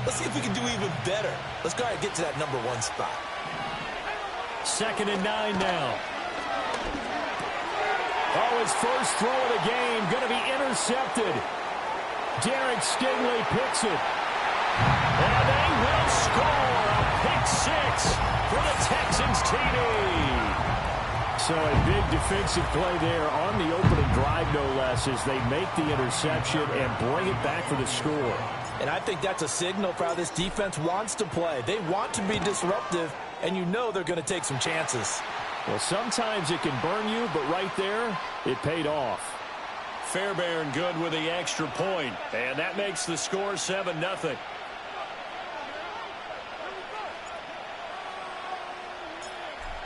Let's see if we can do even better. Let's go ahead and get to that number 1 spot. 2nd and 9 now. Oh, his first throw of the game going to be intercepted. Derek Stingley picks it. And they will score a pick 6 for the Texans TD. So a big defensive play there on the opening drive, no less, as they make the interception and bring it back for the score. And I think that's a signal for how this defense wants to play. They want to be disruptive, and you know they're going to take some chances. Well, sometimes it can burn you, but right there, it paid off. Fairbairn good with the extra point, and that makes the score 7-0.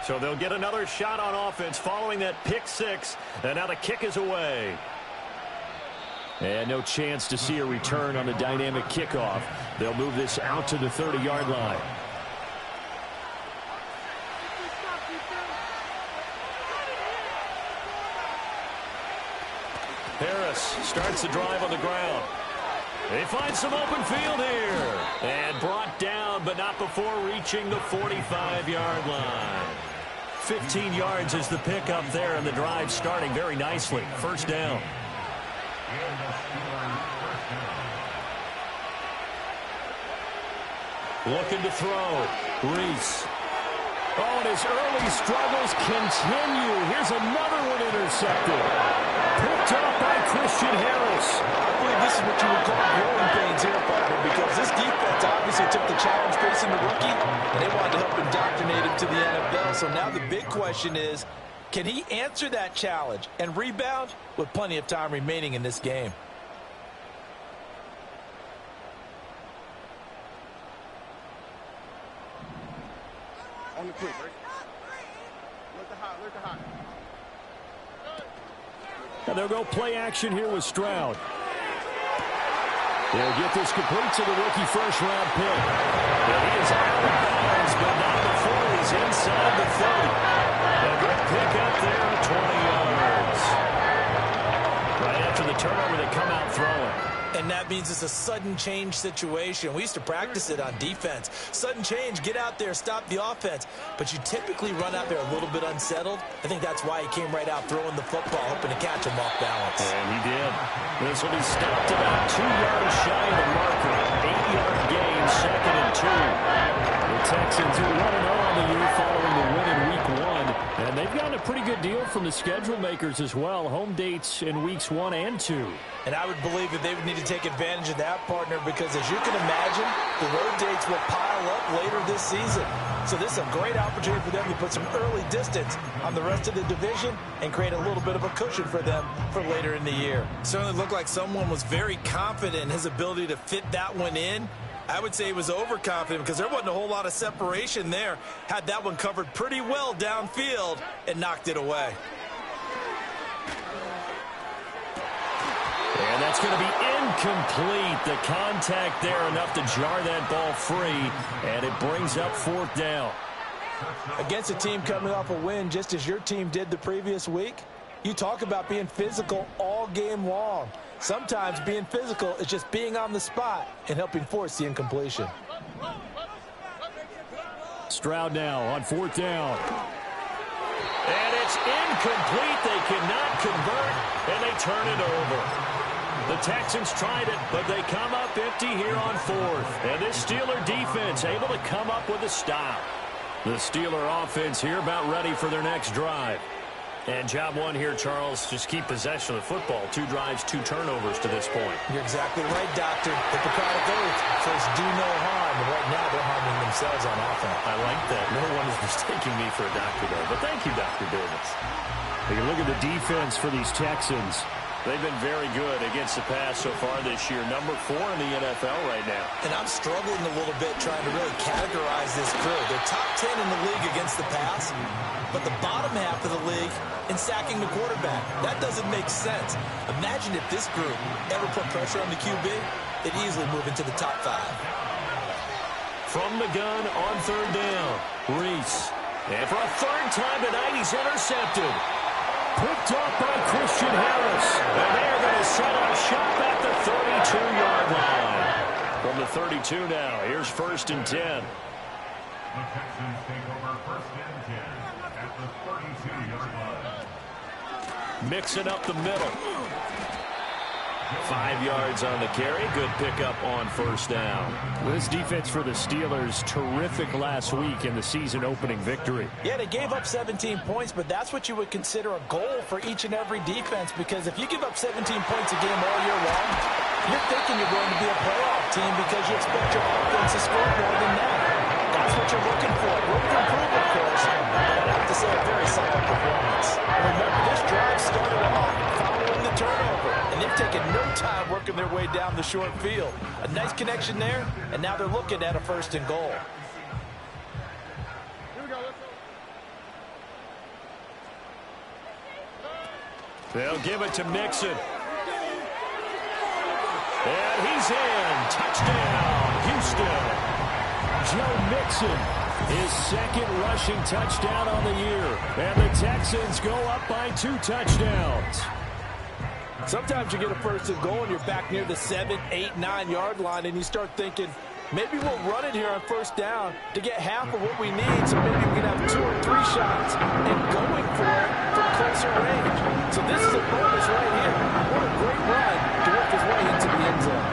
So they'll get another shot on offense following that pick 6, and now the kick is away. And no chance to see a return on the dynamic kickoff. They'll move this out to the 30-yard line. Harris starts the drive on the ground. They find some open field here. And brought down, but not before reaching the 45-yard line. 15 yards is the pickup there, and the drive starting very nicely. First down. Looking to throw. Reese. Oh, and his early struggles continue. Here's another one intercepted. Picked up by Christian Harris. I believe this is what you would call growing pains here, partner, because this defense obviously took the challenge facing the rookie, and they wanted to help indoctrinate him to the NFL. So now the big question is, can he answer that challenge and rebound with plenty of time remaining in this game? On the quick, right? Look the hot. And they'll go play action here with Stroud. They'll get this complete to the rookie first-round pick. And he is out of bounds, but not before he's inside the 30. A good pick up there at 20 yards. Right after the turnover, they come out throwing. And that means it's a sudden change situation. We used to practice it on defense. Sudden change, get out there, stop the offense. But you typically run out there a little bit unsettled. I think that's why he came right out throwing the football, hoping to catch him off balance. And he did. This will be stopped about 2 yards shy of the marker. 8-yard gain, 2nd and 2. The Texans are 1-0 on the year following the win in Week 1. And they've gotten a pretty good deal from the schedule makers as well. Home dates in Weeks 1 and 2. And I would believe that they would need to take advantage of that, partner, because as you can imagine, the road dates will pile up later this season. So this is a great opportunity for them to put some early distance on the rest of the division and create a little bit of a cushion for them for later in the year. Certainly looked like someone was very confident in his ability to fit that one in. I would say he was overconfident because there wasn't a whole lot of separation there. Had that one covered pretty well downfield and knocked it away. And that's going to be incomplete. The contact there enough to jar that ball free, and it brings up 4th down. Against a team coming off a win just as your team did the previous week, you talk about being physical all game long. Sometimes being physical is just being on the spot and helping force the incompletion. Stroud now on 4th down. And it's incomplete. They cannot convert, and they turn it over. The Texans tried it, but they come up empty here on 4th. And this Steeler defense able to come up with a stop. The Steeler offense here about ready for their next drive. And job one here, Charles, just keep possession of the football. 2 drives, 2 turnovers to this point. You're exactly right, Doctor. Hippocratic oath. First, do no harm. And right now, they're harming themselves on offense. I like that. No one is mistaking me for a doctor, though. But thank you, Dr. Davis. Take a look at the defense for these Texans. They've been very good against the pass so far this year. Number 4 in the NFL right now. And I'm struggling a little bit trying to really categorize this crew. They're top 10 in the league against the pass, but the bottom half of the league in sacking the quarterback. That doesn't make sense. Imagine if this group ever put pressure on the QB, they'd easily move into the top 5. From the gun on 3rd down, Reese. And for a 3rd time tonight, he's intercepted. Picked up by Christian Harris. And they're going to set up shop at the 32-yard line. From the 32 now, here's 1st and 10. The Texans take over 1st and 10 at the 32-yard line. Mixing up the middle. 5 yards on the carry. Good pickup on 1st down. This defense for the Steelers, terrific last week in the season-opening victory. Yeah, they gave up 17 points, but that's what you would consider a goal for each and every defense, because if you give up 17 points a game all year long, you're thinking you're going to be a playoff team because you expect your offense to score more than that. That's what you're looking for. Room to improve, of course, but I'd have to say a very solid performance. And remember, this drive started off following the turnover, and they've taken no time working their way down the short field. A nice connection there, and now they're looking at a 1st and goal. They'll give it to Mixon. And he's in. Touchdown, Houston. Joe Mixon, his 2nd rushing touchdown on the year. And the Texans go up by 2 touchdowns. Sometimes you get a 1st and goal and you're back near the 7, 8, 9-yard line, and you start thinking, maybe we'll run it here on 1st down to get half of what we need, so maybe we can have 2 or 3 shots and going for it from closer range. So this is a bonus right here. What a great run to work his way into the end zone.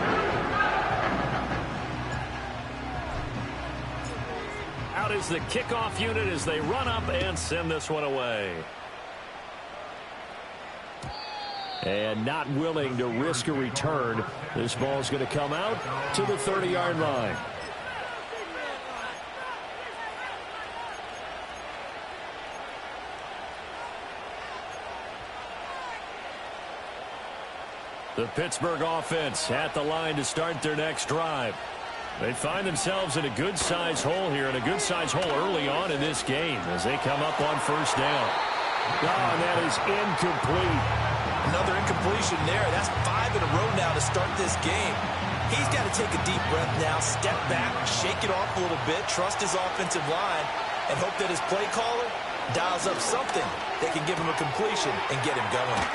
Out is the kickoff unit as they run up and send this one away. And not willing to risk a return. This ball's going to come out to the 30-yard line. The Pittsburgh offense at the line to start their next drive. They find themselves in a good-sized hole here, and a good-sized hole early on in this game as they come up on 1st down. Oh, and that is incomplete. Another incompletion there. That's 5 in a row now to start this game. He's got to take a deep breath now, step back, shake it off a little bit, trust his offensive line, and hope that his play caller dials up something that can give him a completion and get him going.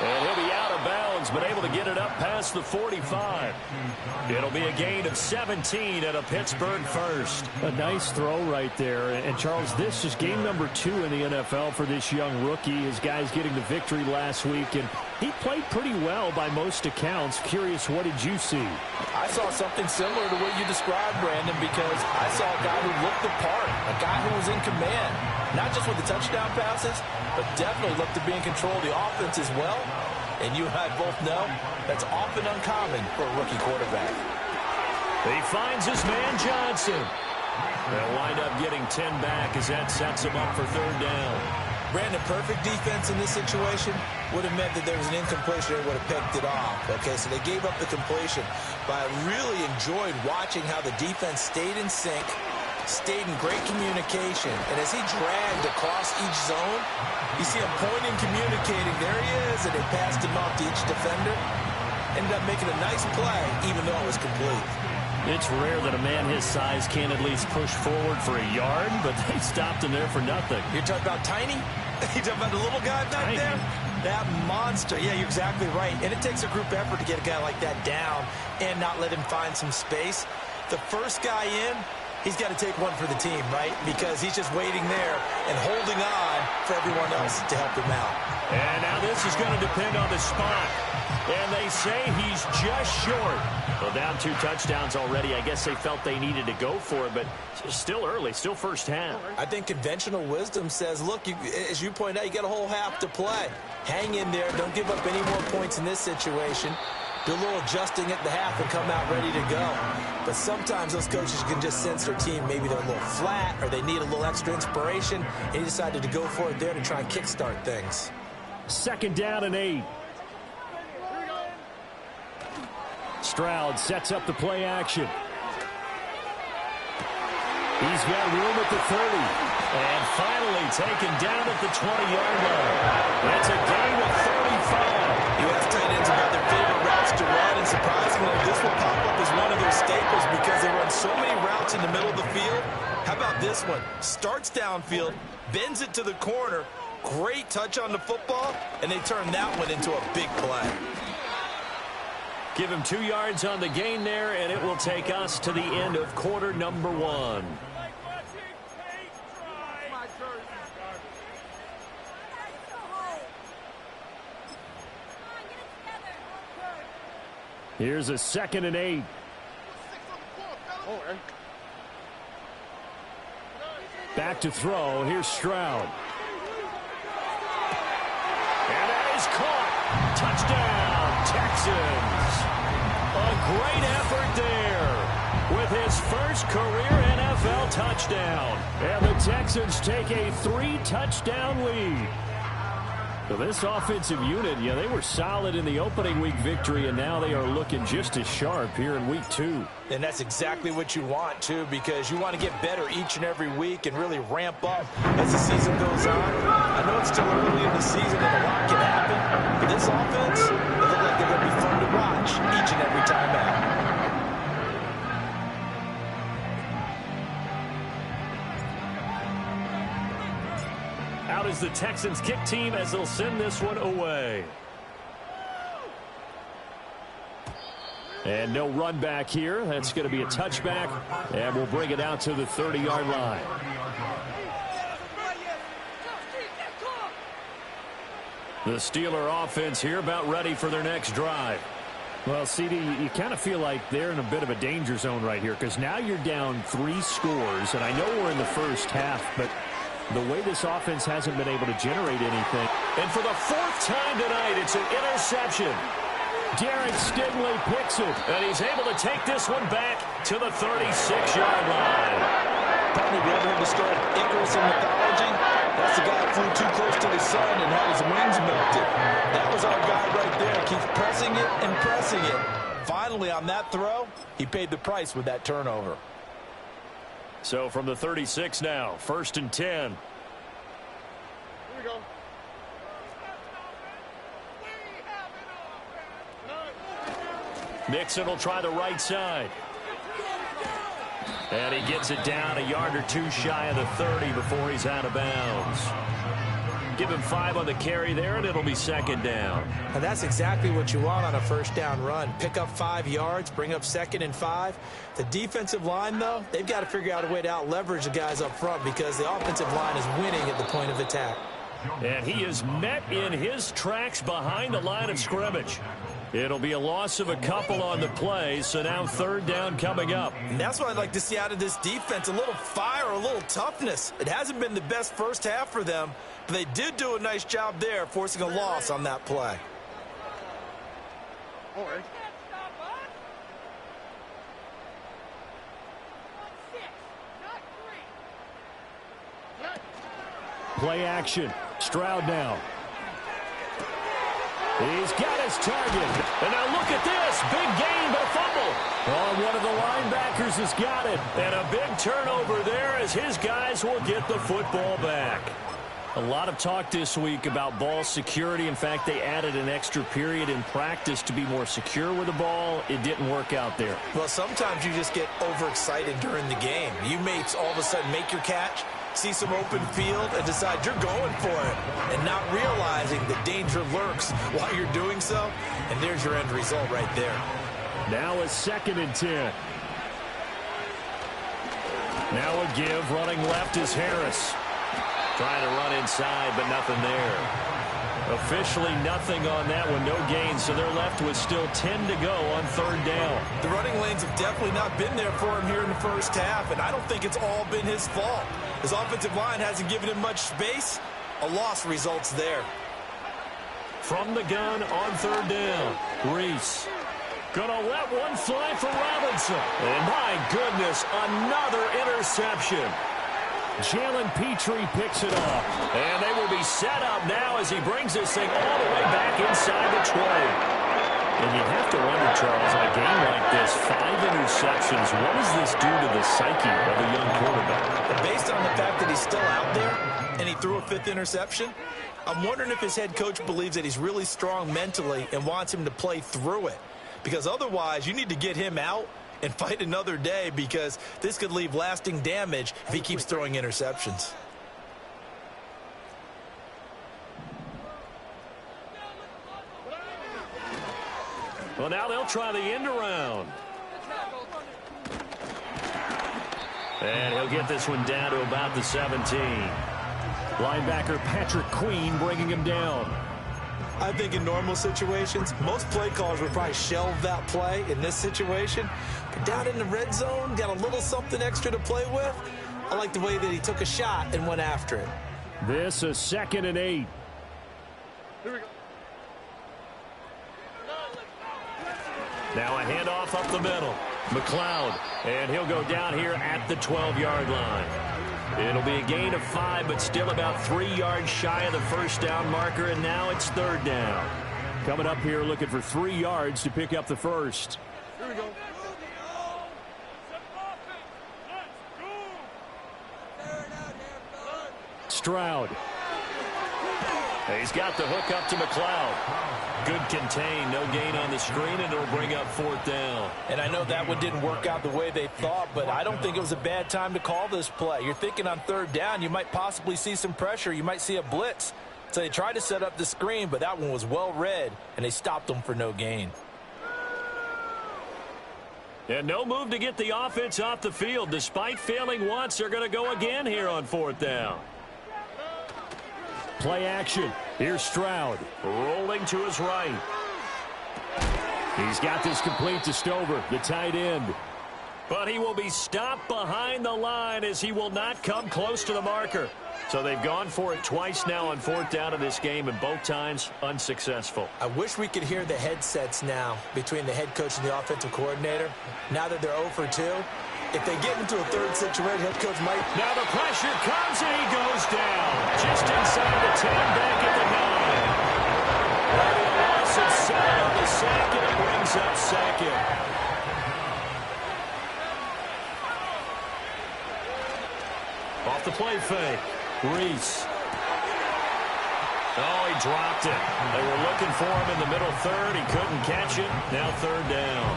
And he'll be out of bounds, but able to get it up past the 45. It'll be a gain of 17 at a Pittsburgh 1st. A nice throw right there. And, Charles, this is game number 2 in the NFL for this young rookie. His guys getting the victory last week, and he played pretty well by most accounts. Curious, what did you see? I saw something similar to what you described, Brandon, because I saw a guy who looked the part, a guy who was in command, not just with the touchdown passes, but definitely looked to be in control of the offense as well. And you and I both know that's often uncommon for a rookie quarterback. He finds his man Johnson. They'll wind up getting 10 back as that sets him up for 3rd down. Brandon, perfect defense in this situation would have meant that there was an incompletion and would have picked it off. Okay, so they gave up the completion. But I really enjoyed watching how the defense stayed in sync, stayed in great communication. And as he dragged across each zone, you see him pointing, communicating. There he is, and they passed him off to each defender. Ended up making a nice play, even though it was complete. It's rare that a man his size can at least push forward for a yard, but they stopped him there for nothing. You're talking about tiny? You're talking about the little guy back there? That monster. Yeah, you're exactly right. And it takes a group effort to get a guy like that down and not let him find some space. The first guy in, he's got to take one for the team, right? Because he's just waiting there and holding on for everyone else to help him out. And now this is going to depend on the spot. And they say he's just short. Well, down 2 touchdowns already. I guess they felt they needed to go for it, but still early, still first half. I think conventional wisdom says, look, as you point out, you got a whole half to play. Hang in there. Don't give up any more points in this situation. Do a little adjusting at the half and come out ready to go. But sometimes those coaches can just sense their team. Maybe they're a little flat or they need a little extra inspiration. And he decided to go for it there to try and kickstart things. 2nd down and 8. Stroud sets up the play action. He's got room at the 30. And finally taken down at the 20-yard line. That's a gain of 35. You ask tight ends about their favorite routes to run, and surprisingly, this will pop up as one of their staples because they run so many routes in the middle of the field. How about this one? Starts downfield, bends it to the corner, great touch on the football, and they turn that one into a big play. Give him 2 yards on the gain there, and it will take us to the end of quarter number 1. Here's a 2nd and 8. Back to throw. Here's Stroud. And that is caught. Touchdown, Texans. A great effort there with his first career NFL touchdown. And the Texans take a 3-touchdown lead. So this offensive unit, yeah, they were solid in the opening week victory, and now they are looking just as sharp here in week 2. And that's exactly what you want, too, because you want to get better each and every week and really ramp up as the season goes on. I know it's still early in the season and a lot can happen, but this offense, they look like they're going to be fun to watch each and every time out. Out is the Texans kick team as they'll send this one away. And no run back here. That's going to be a touchback, and we'll bring it out to the 30-yard line. The Steeler offense here about ready for their next drive. Well, CD, you kind of feel like they're in a bit of a danger zone right here because now you're down 3 scores, and I know we're in the first half, but the way this offense hasn't been able to generate anything. And for the 4th time tonight, it's an interception. Derek Stingley picks it. And he's able to take this one back to the 36-yard line. Probably if you ever heard the story of Icarus in mythology, that's the guy who flew too close to the sun and had his wings melted. That was our guy right there. Keeps pressing it and pressing it. Finally, on that throw, he paid the price with that turnover. So from the 36 now, 1st and 10. Here we go. Nixon will try the right side. And he gets it down a yard or 2 shy of the 30 before he's out of bounds. Give him 5 on the carry there, and it'll be 2nd down. And that's exactly what you want on a 1st down run. Pick up 5 yards, bring up 2nd and 5. The defensive line, though, they've got to figure out a way to out-leverage the guys up front because the offensive line is winning at the point of attack. And he is met in his tracks behind the line of scrimmage. It'll be a loss of a couple on the play, so now 3rd down coming up. And that's what I'd like to see out of this defense, a little fire, a little toughness. It hasn't been the best first half for them, but they did do a nice job there, forcing a loss on that play. All right. Play action. Stroud now. He's got his target. And now look at this. Big gain, but a fumble. Oh, one of the linebackers has got it. And a big turnover there as his guys will get the football back. A lot of talk this week about ball security. In fact, they added an extra period in practice to be more secure with the ball. It didn't work out there. Well, sometimes you just get overexcited during the game. You may all of a sudden make your catch, see some open field, and decide you're going for it, and not realizing the danger lurks while you're doing so. And there's your end result right there. Now a 2nd and 10. Now a give. Running left is Harris. Trying to run inside, but nothing there. Officially nothing on that one. No gain, so they're left with still 10 to go on 3rd down. The running lanes have definitely not been there for him here in the first half, and I don't think it's all been his fault. His offensive line hasn't given him much space. A loss results there. From the gun on 3rd down, Reese. Gonna let one fly for Robinson. And my goodness, another interception. Jalen Petrie picks it off. And they will be set up now as he brings this thing all the way back inside the 20. And you have to wonder, Charles, in a game like this, 5 interceptions, what does this do to the psyche of a young quarterback? And based on the fact that he's still out there and he threw a 5th interception, I'm wondering if his head coach believes that he's really strong mentally and wants him to play through it. Because otherwise, you need to get him out and fight another day, because this could leave lasting damage if he keeps throwing interceptions. Well, now they'll try the end around. And he'll get this one down to about the 17. Linebacker Patrick Queen bringing him down. I think in normal situations, most play callers would probably shelve that play in this situation. But down in the red zone, got a little something extra to play with. I like the way that he took a shot and went after it. This is 2nd and 8. Here we go. Now a handoff up the middle. McLeod, and he'll go down here at the 12-yard line. It'll be a gain of 5, but still about 3 yards shy of the first down marker, and now it's 3rd down. Coming up here looking for 3 yards to pick up the first. Here we go. Stroud. He's got the hook up to McLeod. Good contain, no gain on the screen, and it'll bring up 4th down. And I know that one didn't work out the way they thought, but I don't think it was a bad time to call this play. You're thinking on 3rd down, you might possibly see some pressure. You might see a blitz. So they tried to set up the screen, but that one was well read, and they stopped them for no gain. And no move to get the offense off the field. Despite failing once, they're going to go again here on 4th down. Play action. Here's Stroud. Rolling to his right. He's got this complete to Stover, the tight end. But he will be stopped behind the line as he will not come close to the marker. So they've gone for it twice now on 4th down in this game, and both times unsuccessful. I wish we could hear the headsets now between the head coach and the offensive coordinator. Now that they're 0 for 2, if they get into a 3rd situation, head coach might... Now the pressure comes, and he goes down. Just inside the 10, back at the 9. Having a loss of 7 on the sack, and it brings up 2nd. Off the play fake. Reese. Oh, he dropped it. They were looking for him in the middle 3rd. He couldn't catch it. Now 3rd down.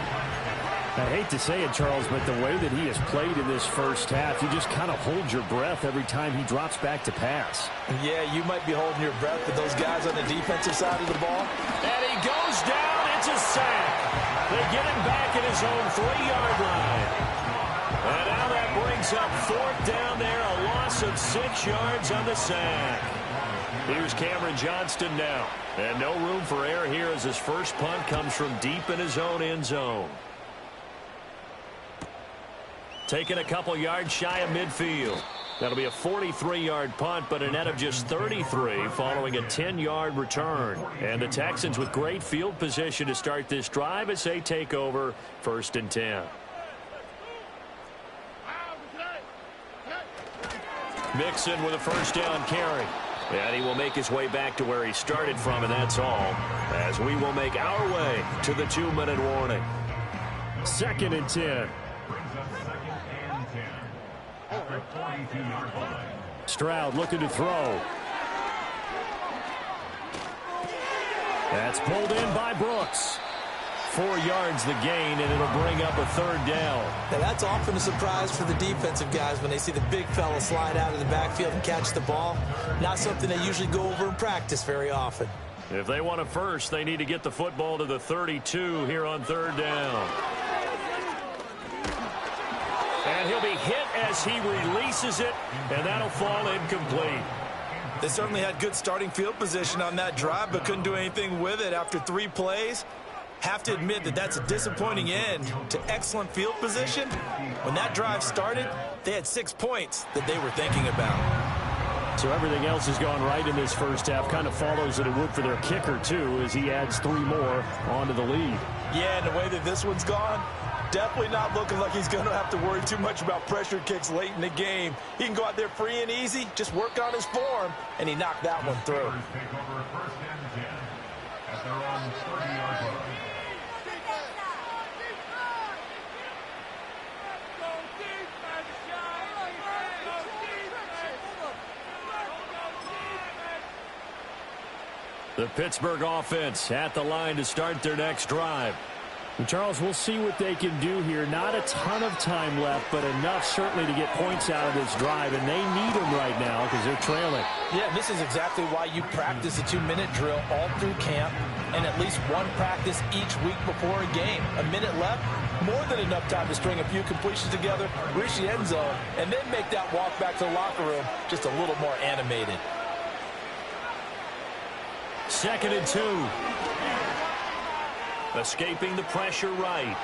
I hate to say it, Charles, but the way that he has played in this first half, you just kind of hold your breath every time he drops back to pass. Yeah, you might be holding your breath with those guys on the defensive side of the ball. And he goes down. It's a sack. They get him back at his own 3-yard line. And now that brings up 4th down there, a loss of 6 yards on the sack. Here's Cameron Johnston now. And no room for error here as his first punt comes from deep in his own end zone. Taking a couple yards shy of midfield. That'll be a 43-yard punt, but a net of just 33 following a 10-yard return. And the Texans with great field position to start this drive as they take over 1st and 10. Mixon with a first down carry. And he will make his way back to where he started from, and that's all. As we will make our way to the 2-minute warning. 2nd and 10. Stroud looking to throw. That's pulled in by Brooks. 4 yards the gain, and it'll bring up a 3rd down. Now that's often a surprise for the defensive guys when they see the big fella slide out of the backfield and catch the ball. Not something they usually go over in practice very often. If they want a first, they need to get the football to the 32 here on 3rd down. And he'll be hit as he releases it, and that'll fall incomplete. They certainly had good starting field position on that drive, but couldn't do anything with it after 3 plays. Have to admit that that's a disappointing end to excellent field position. When that drive started, they had 6 points that they were thinking about. So everything else has gone right in this first half. Kind of follows that it would for their kicker, too, as he adds 3 more onto the lead. Yeah, and the way that this one's gone, definitely not looking like he's going to have to worry too much about pressure kicks late in the game. He can go out there free and easy, just work on his form, and he knocked that one through. Take over 1st and 10 at their own 30-yard line. The Pittsburgh offense at the line to start their next drive. And Charles, we'll see what they can do here. Not a ton of time left, but enough certainly to get points out of this drive, and they need them right now because they're trailing. Yeah, this is exactly why you practice a 2-minute drill all through camp and at least one practice each week before a game. A minute left, more than enough time to string a few completions together, reach the end zone, and then make that walk back to the locker room just a little more animated. 2nd and 2. Escaping the pressure right.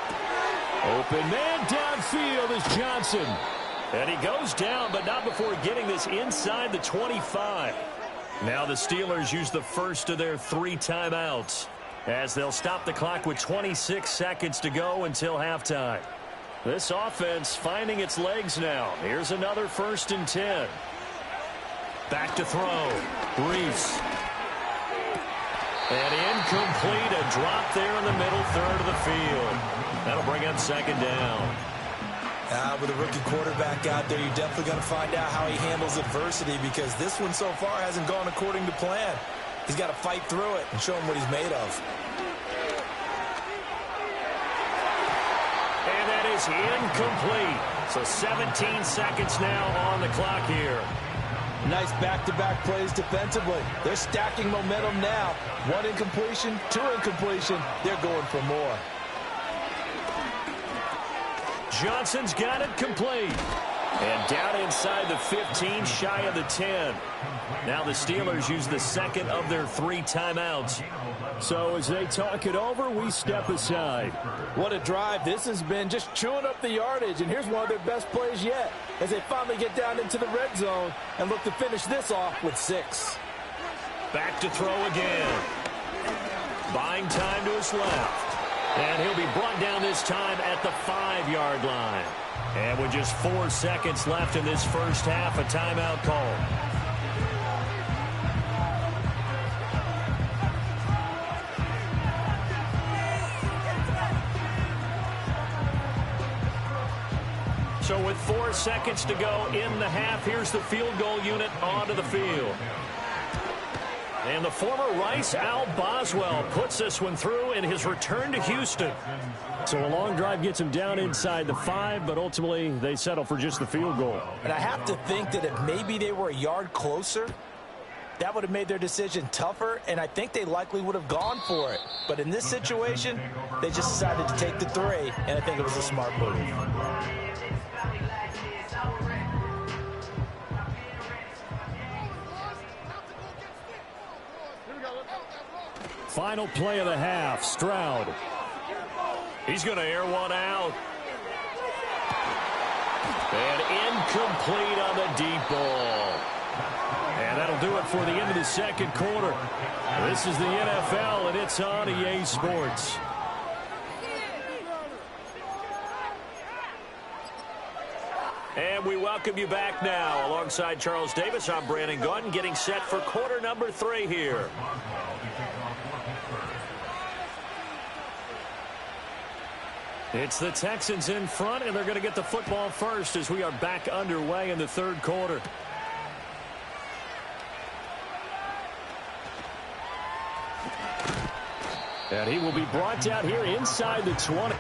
Open man downfield is Johnson. And he goes down, but not before getting this inside the 25. Now the Steelers use the first of their 3 timeouts as they'll stop the clock with 26 seconds to go until halftime. This offense finding its legs now. Here's another 1st and 10. Back to throw. Reese. And incomplete, a drop there in the middle third of the field. That'll bring up 2nd down. With a rookie quarterback out there, you're definitely going to find out how he handles adversity because this one so far hasn't gone according to plan. He's got to fight through it and show him what he's made of. And that is incomplete. So 17 seconds now on the clock here. Nice back-to-back plays defensively. They're stacking momentum now. 1 incompletion, 2 incompletion. They're going for more. Johnson's got it complete. And down inside the 15, shy of the 10. Now the Steelers use the 2nd of their 3 timeouts. So as they talk it over, we step aside. What a drive this has been, just chewing up the yardage. And here's one of their best plays yet as they finally get down into the red zone and look to finish this off with 6. Back to throw again. Buying time to his left. And he'll be brought down this time at the 5-yard line. And with just 4 seconds left in this first half, a timeout call. So with 4 seconds to go in the half, here's the field goal unit onto the field. And the former Rice, Al Boswell, puts this one through in his return to Houston. So a long drive gets him down inside the 5, but ultimately they settle for just the field goal. And I have to think that if maybe they were a yard closer, that would have made their decision tougher, and I think they likely would have gone for it. But in this situation, they just decided to take the 3, and I think it was a smart move. Final play of the half, Stroud. He's going to air one out. And incomplete on the deep ball. And that'll do it for the end of the 2nd quarter. This is the NFL, and it's on EA Sports. And we welcome you back now. Alongside Charles Davis, I'm Brandon Gaudin, getting set for quarter number 3 here. It's the Texans in front, and they're going to get the football first as we are back underway in the 3rd quarter. And he will be brought down here inside the 20.